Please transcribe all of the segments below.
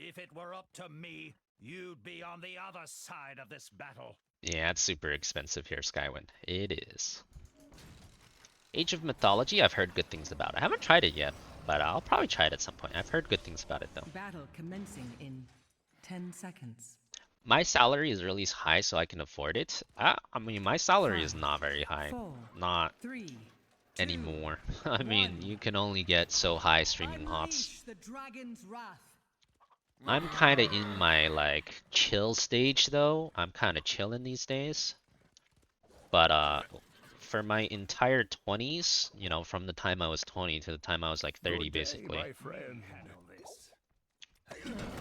If it were up to me, you'd be on the other side of this battle. Yeah, it's super expensive here, Skywind. It is. Age of Mythology, I've heard good things about. I haven't tried it yet, but I'll probably try it at some point. I've heard good things about it though. Battle commencing in 10 seconds. My salary is really high, so I can afford it. I mean, my salary 5, is not very high. 4, Not 3, 2, anymore. I mean, 1. you can only get so high streaming HOTS. Unleash the dragon's wrath. I'm kind of in my like chill stage though. I'm kind of chilling these days. But for my entire 20s, you know, from the time I was 20 to the time I was like 30 basically.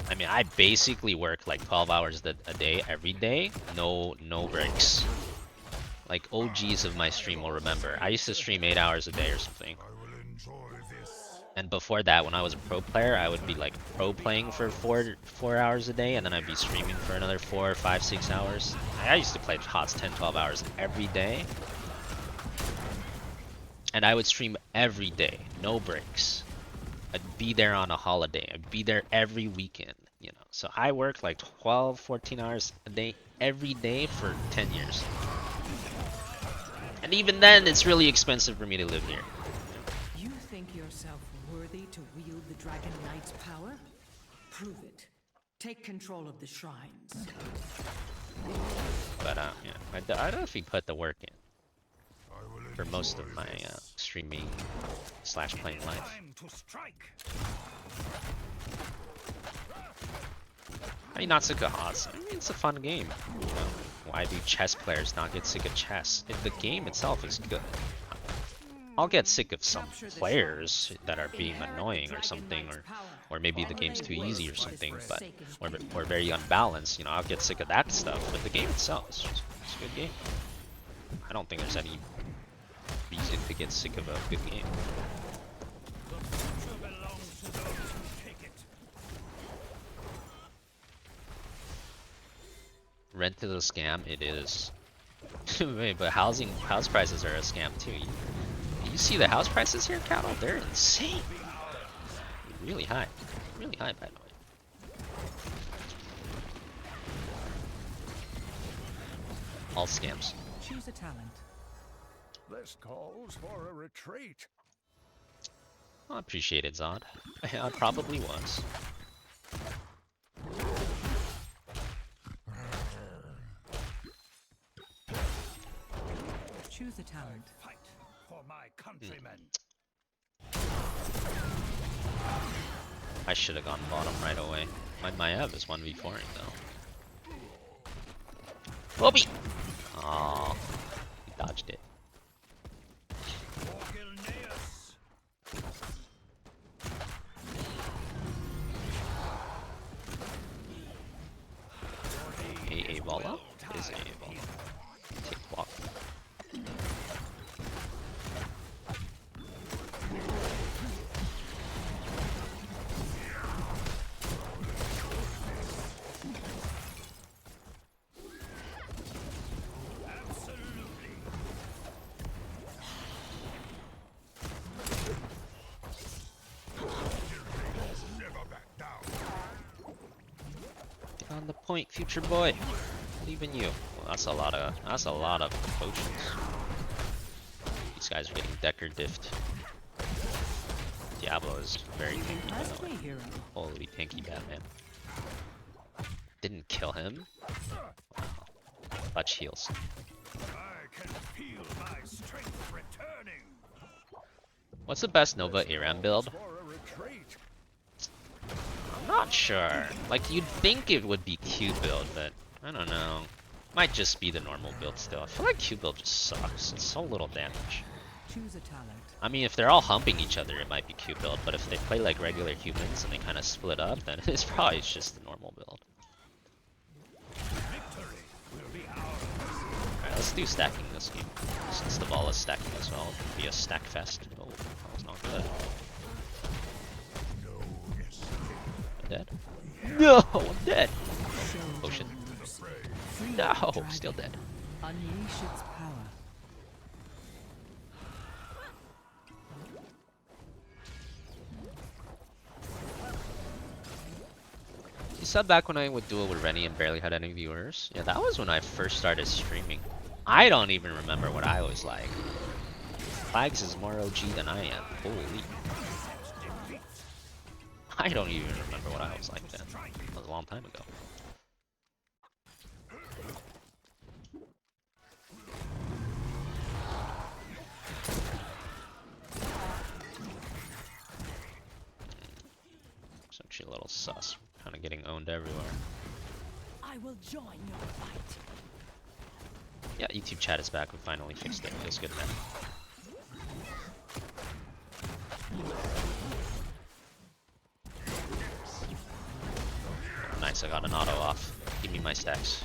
I mean, I basically work like 12 hours a day every day, no breaks. Like OGs of my stream will remember. I used to stream 8 hours a day or something. And before that, when I was a pro player, I would be like pro playing for four hours a day, and then I'd be streaming for another 4, 5, 6 hours. I used to play HOTS 10, 12 hours every day. And I would stream every day, no breaks. I'd be there on a holiday. I'd be there every weekend, you know. So I worked like 12, 14 hours a day every day for 10 years. And even then, it's really expensive for me to live here. You think yourself worthy to wield the Dragon Knight's power? Prove it. Take control of the shrines. But yeah, I definitely put the work in for most of my streaming / playing life. I mean, not sick of HOTS. I mean, it's a fun game. You know, why do chess players not get sick of chess? If the game itself is good. I'll get sick of some players that are being annoying or something, or maybe the game's too easy or something, but or very unbalanced. You know, I'll get sick of that stuff. But the game itself is just it's a good game. I don't think there's any reason to get sick of a good game. Rent is a scam. It is. Wait, but house prices are a scam too. You see the house prices here, Cattle? They're insane. Really high. Really high, by the way. All scams. Choose a talent. This calls for a retreat. I appreciate it, Zod. I probably was. Choose a talent. Fight for my countrymen. I should have gone bottom right away. My Ev is 1v4ing though. Bobby! Oh, he dodged it. A VALLA? Is a VALLA. Take block. Get on the point, future boy. Believe in you. Well, that's a lot of potions. These guys are getting Decker diffed. Diablo is very tanky, by the way. Holy tanky Batman. Didn't kill him. Wow. Clutch heals. I can feel my strength returning. What's the best Nova Aram build? I'm not sure. Like, you'd think it would be Q build, but I don't know. Might just be the normal build still. I feel like Q build just sucks. It's so little damage. Choose a talent. I mean, if they're all humping each other, it might be Q build, but if they play like regular humans and they kind of split up, then it's probably just the normal build. Alright, let's do stacking this game. Since the ball is stacking as well, it'll be a stack fest. Oh, that was not good. I'm dead? No, I'm dead! Potion. No, still dead. Unleash its power. Was that back when I would duel with Rennie and barely had any viewers? Yeah, that was when I first started streaming. I don't even remember what I was like. Flags is more OG than I am. Holy. I don't even remember what I was like then. That was a long time ago. It's actually a little sus. Kind of getting owned everywhere. I will join your fight. Yeah, YouTube chat is back. We finally fixed it. Feels good, man. Nice, I got an auto off. Give me my stacks.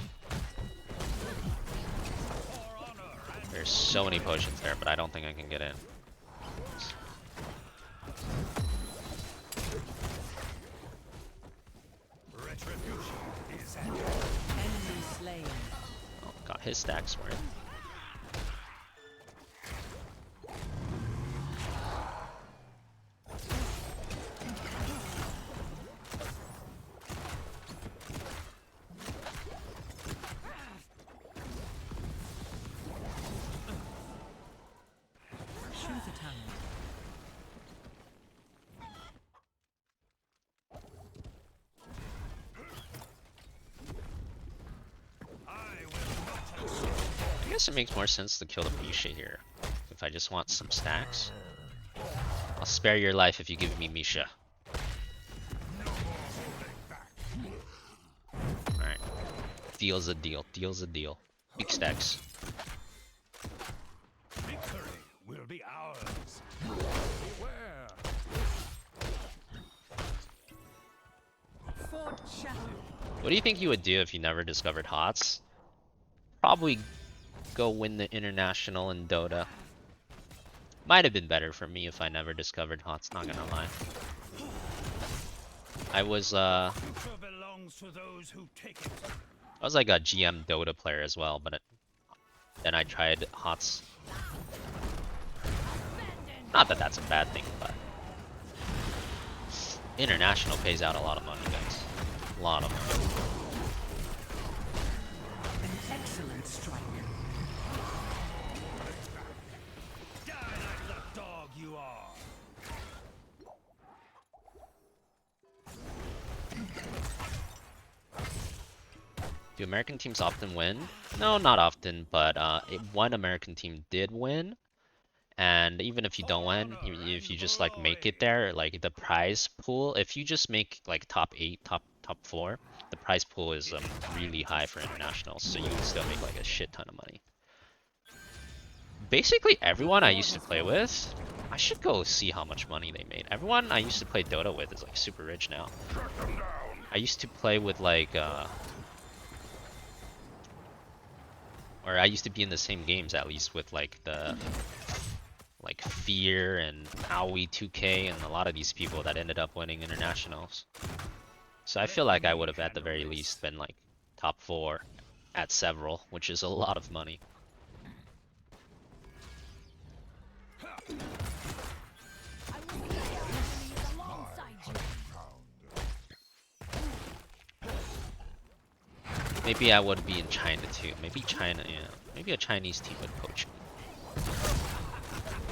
There's so many potions there, but I don't think I can get in. Enemy slain. Oh, got his stacks worth. I guess it makes more sense to kill the Misha here. If I just want some stacks. I'll spare your life if you give me Misha. Alright. Deal's a deal. Deal's a deal. Big stacks. Victory will be ours. Beware. Fort shattered. What do you think you would do if you never discovered HOTS? Probably go win the international in Dota. Might have been better for me if I never discovered HOTS, not gonna lie. I was like a GM Dota player as well, but then I tried HOTS. Not that that's a bad thing, but international pays out a lot of money, guys. A lot of money. An excellent strike. Die like the dog you are. Do American teams often win? No, not often, but one American team did win. And even if you don't win, if you just like make it there, like the prize pool, if you just make like top 8, top 4, the prize pool is really high for internationals, so you would still make like a shit ton of money. Basically everyone I used to play with, I should go see how much money they made. Everyone I used to play Dota with is like super rich now. I used to play with like or I used to be in the same games at least with like the like Fear and Aoi 2K and a lot of these people that ended up winning internationals. So I feel like I would have at the very least been like top 4 at several, which is a lot of money. Maybe I would be in China too. Maybe China, yeah. Maybe a Chinese team would poach me.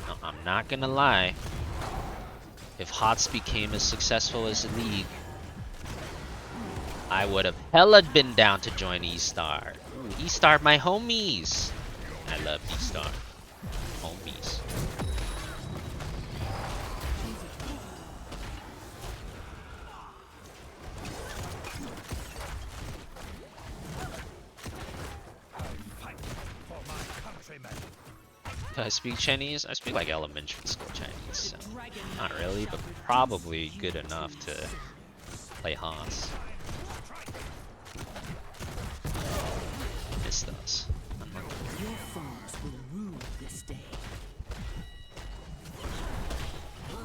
No, I'm not gonna lie. If HOTS became as successful as the league, I would have hella been down to join E-Star. Ooh, E-Star, my homies! I love E-Star. Homies. Do I speak Chinese? I speak like elementary school Chinese, so not really, but probably good enough to play HOTS. Miss those. Your foes will rue this day.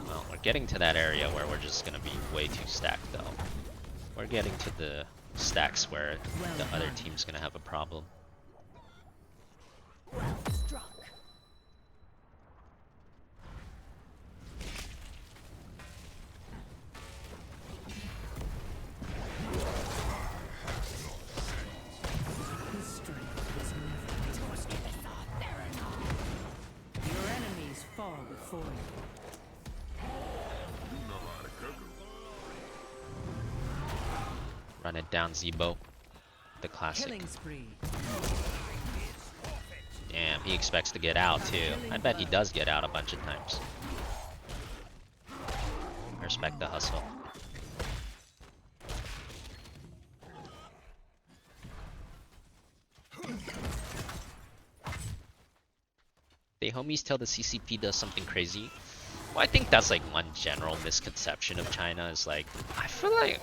Well, we're getting to that area where we're just gonna be way too stacked though. We're getting to the stacks where the other team's gonna have a problem. Well struck. before you. Run it down, Zebo. The classic. Killing spree. Damn, he expects to get out too. I bet he does get out a bunch of times. I respect the hustle. The homies tell the CCP does something crazy. Well, I think that's like one general misconception of China is like, I feel like,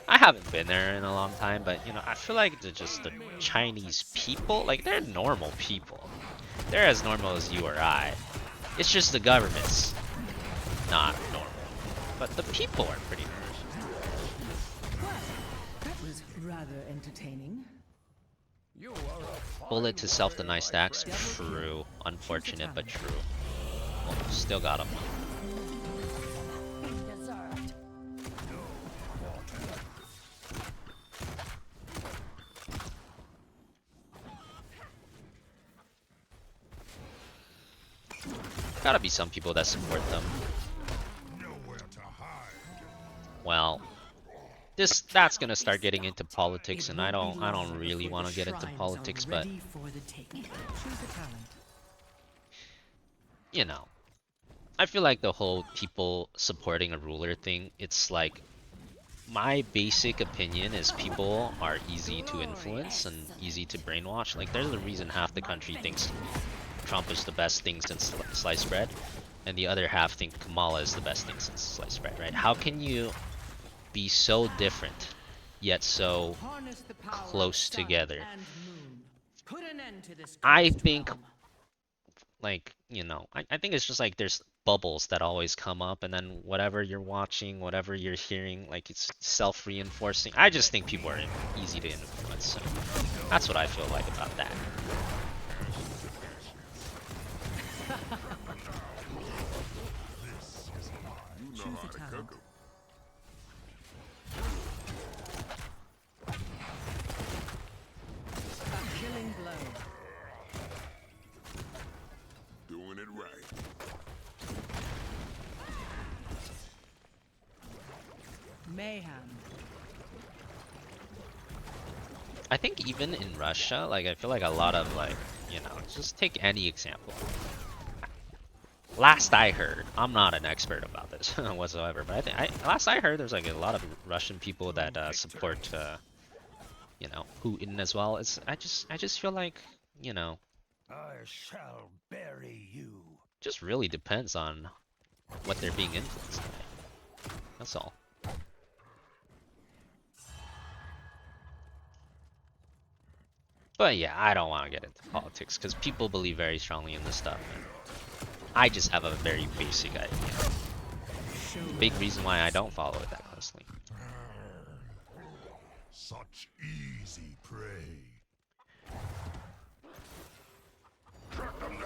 I haven't been there in a long time, but you know, I feel like the Chinese people, like they're normal people. They're as normal as you or I. It's just the government's not normal. But the people are pretty normal. That was rather entertaining. Bullet to self-deny stacks, true. Unfortunate, but true. Oh, still got him. Gotta be some people that support them. Well, that's gonna start getting into politics, and I don't really want to get into politics, but you know, I feel like the whole people supporting a ruler thing, it's like my basic opinion is people are easy to influence and easy to brainwash. Like there's a reason half the country thinks Trump is the best thing since sliced bread, and the other half think Kamala is the best thing since sliced bread, right? How can you be so different, yet so close together? I think, like, you know, I think it's just like there's bubbles that always come up, and then whatever you're watching, whatever you're hearing, like it's self-reinforcing. I just think people are easy to influence, so that's what I feel like about that. Choose a talent. A killing blow. Doing it right. Mayhem. I think even in Russia, like I feel like a lot of like, you know, just take any example. Last I heard, I'm not an expert about this whatsoever, but last I heard, there's like a lot of Russian people that support, you know, Putin as well. I just feel like, you know, I shall bury you. just really depends on what they're being influenced by. That's all. But yeah, I don't want to get into politics because people believe very strongly in this stuff. And I just have a very basic idea. Big reason why I don't follow it that closely. Such easy prey. Track them down.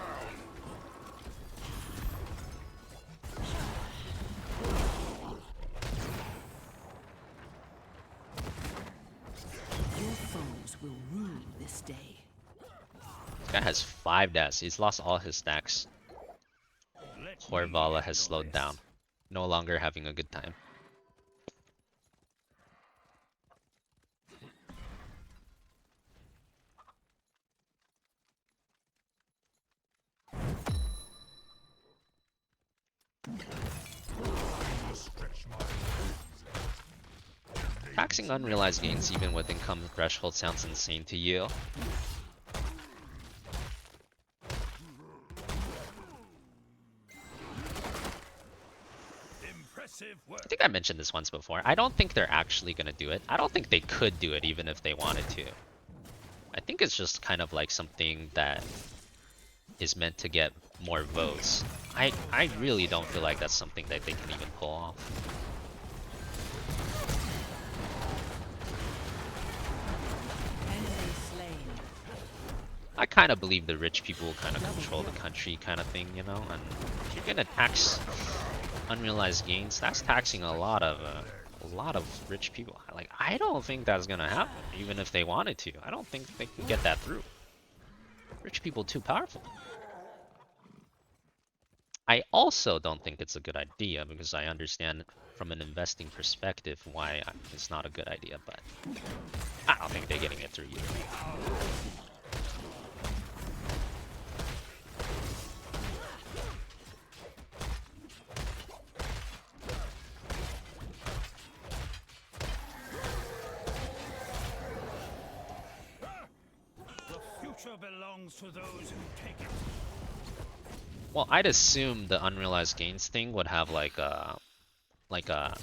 Your foes will rue this day. This guy has 5 deaths. He's lost all his stacks. Poor VALLA has slowed down. No longer having a good time. Taxing unrealized gains even with income threshold sounds insane to you. I think I mentioned this once before. I don't think they're actually gonna do it. I don't think they could do it even if they wanted to. I think it's just kind of like something that is meant to get more votes. I really don't feel like that's something that they can even pull off. I kind of believe the rich people kind of control the country kind of thing, you know? And if you're gonna tax unrealized gains, that's taxing a lot of rich people. Like, I don't think that's gonna happen, even if they wanted to. I don't think they can get that through. Rich people too powerful. I also don't think it's a good idea because I understand from an investing perspective why it's not a good idea, but I don't think they're getting it through either. The future belongs to those who take it. Well, I'd assume the unrealized gains thing would have like a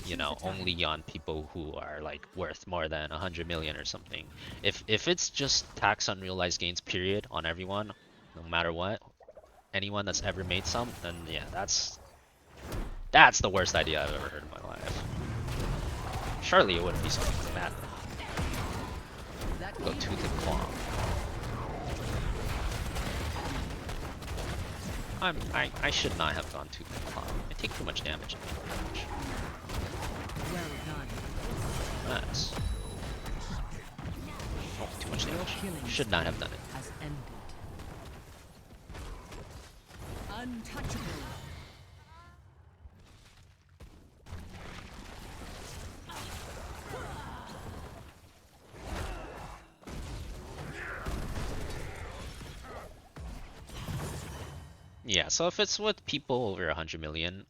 you know, only on people who are like worth more than 100 million or something. If it's just tax unrealized gains period on everyone, no matter what, anyone that's ever made some, then yeah, that's the worst idea I've ever heard in my life. Surely it wouldn't be something like that. Go tooth and claw. I should not have gone tooth and claw. I take too much damage. Well done. Nice. Oh, too much damage. Should not have done it. Has ended. Untouchable. Yeah, so if it's with people over 100 million,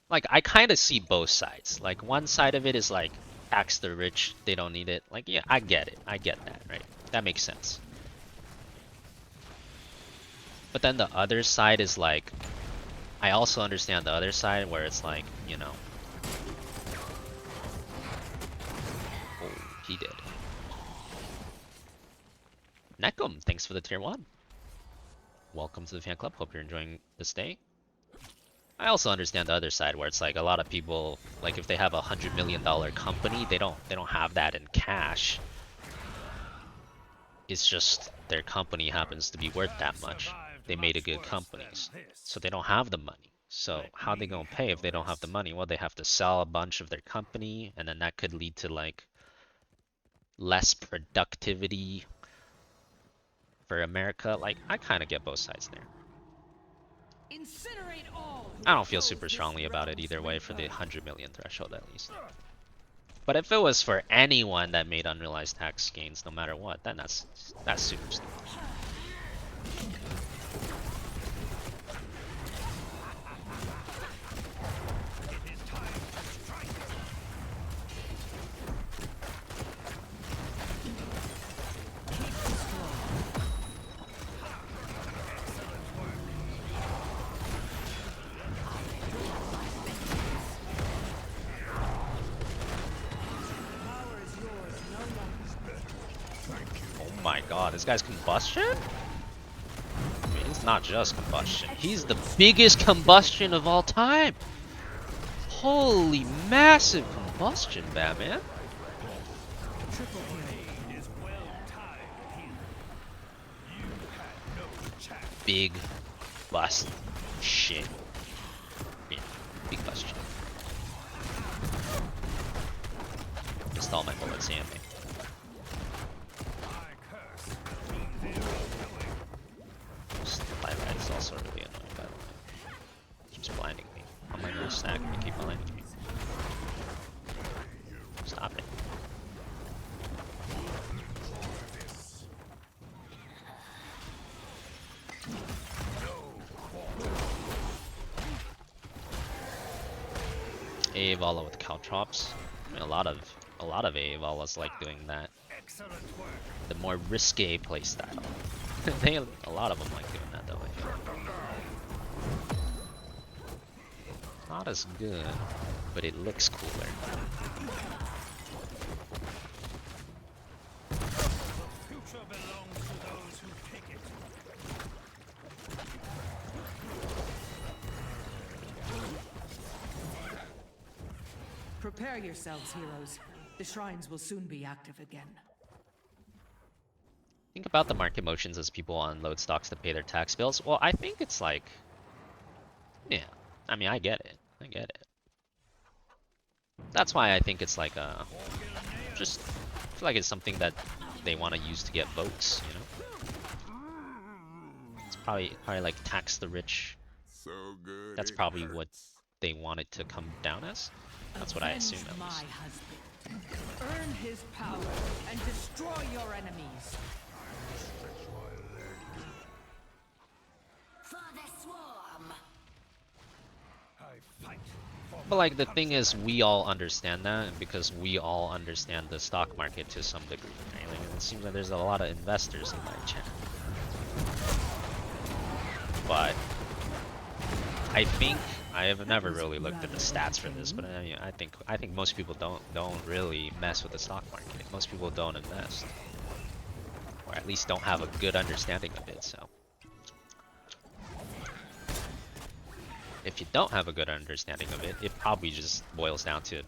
like I kind of see both sides. Like one side of it is like tax the rich, they don't need it. Like yeah, I get it. I get that, right? That makes sense. But then the other side is like I also understand the other side where it's like, you know. Oh, he did. Neckum, thanks for the tier 1. Welcome to the fan club. Hope you're enjoying this day. I also understand the other side where it's like a lot of people, like if they have $100 million company, they don't have that in cash. It's just their company happens to be worth that much. They made a good company, so they don't have the money. So how they gonna pay if they don't have the money? Well, they have to sell a bunch of their company, and then that could lead to like less productivity for America. Like I kind of get both sides there. Incinerate all. I don't feel super strongly about it either way for the 100 million threshold at least. But if it was for anyone that made unrealized tax gains no matter what, then that's super stupid. Oh my god, this guy's combustion? I mean, it's not just combustion. He's the biggest combustion of all time! Holy massive combustion, Batman! Big bust shit. Yeah, big bust shit. Just all my bullets in me. Fire is also really annoying, by the way. Keeps blinding me. I'm like, no stack, you keep blinding me. Stop it. AA VALLA with caltrops. I mean, a lot of AA VALLAs like doing that. The more risque playstyle. A lot of them like doing that though. I feel. Not as good, but it looks cooler. Prepare yourselves, heroes. The shrines will soon be active again. Think about the market motions as people unload stocks to pay their tax bills. Well, I think it's like, yeah, I mean, I get it. I get it. That's why I think it's like just feel like it's something that they want to use to get votes, you know? It's probably like tax the rich. So good. That's it probably what hurts. they want it to come down as. That's what I assume Avenge at my least. husband. Earn his power and destroy your enemies. For the swarm. I fight for But my like the thing country. is, we all understand that, and because we all understand the stock market to some degree. Right? Like, it seems like there's a lot of investors in my chat. But I think I have never really looked at the stats for this, but I mean, I think most people don't really mess with the stock market. Most people don't invest, or at least don't have a good understanding of it. So if you don't have a good understanding of it, it probably just boils down to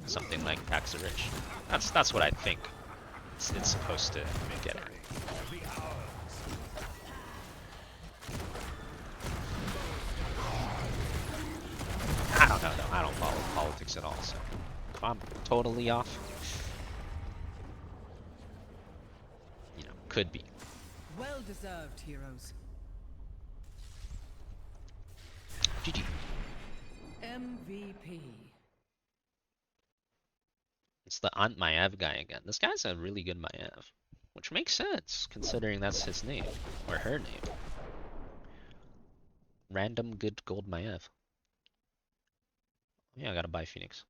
something like tax the rich. That's what I think it's supposed to get at. I don't know though. I don't follow politics at all, so if I'm totally off, you know, could be. Well deserved, heroes. GG. MVP. It's the Aunt Maev guy again. This guy's a really good Maev, which makes sense considering that's his name or her name. Random good gold Maev. Yeah, I gotta buy Phoenix.